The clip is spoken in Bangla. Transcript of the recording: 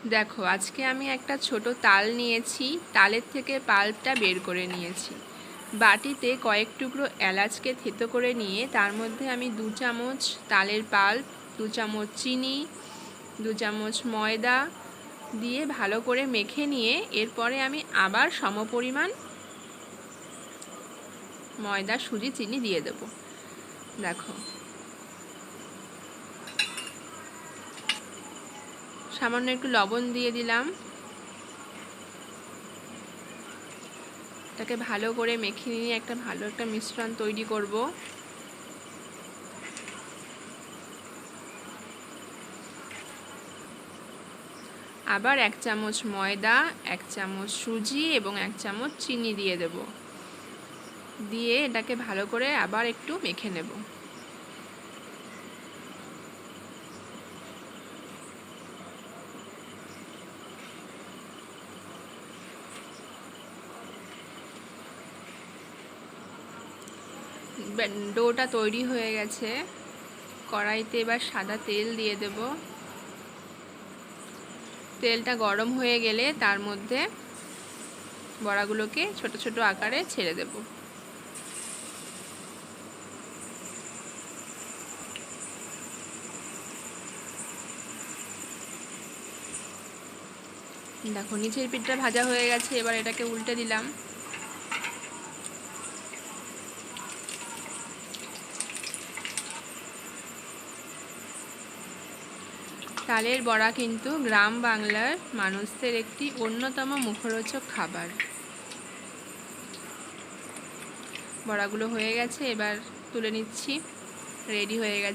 দেখো আজকে আমি একটা ছোট তাল নিয়েছি, তালের থেকে পাল্পটা বের করে নিয়েছি। বাটিতে কয়েক টুকরো এলাচকে থেতো করে নিয়ে তার মধ্যে আমি 2 চামচ তালের পাল্প, 2 চামচ চিনি, 2 চামচ ময়দা দিয়ে ভালো করে মেখে নিয়ে এরপরে আমি আবার সমপরিমাণ ময়দা, সুজি, চিনি দিয়ে দেব। দেখো সামান্য একটু লবণ দিয়ে দিলাম। এটাকে ভালো করে মেখে নিয়ে ভালো একটা মিশ্রণ তৈরি করব। আবার 1 চামচ ময়দা, 1 চামচ সুজি এবং 1 চামচ চিনি দিয়ে দেব। দিয়ে এটাকে ভালো করে আবার একটু মেখে নেব। ডোটা তৈরি হয়ে গেছে। কড়াইতে এবার সাদা তেল দিয়ে দেব। তেলটা গরম হয়ে গেলে তার মধ্যে বড়াগুলোকে ছোট ছোট আকারে ছেড়ে দেব। দেখো নিচের পিঠটা ভাজা হয়ে গেছে, এবার এটাকে উল্টে দিলাম। তালের বড়া কিন্তু গ্রাম বাংলার মানুষদের একটি অন্যতম মুখরোচক খাবার। বড়াগুলো হয়ে গেছে, এবার তুলে নিচ্ছি। রেডি হয়ে গেছে।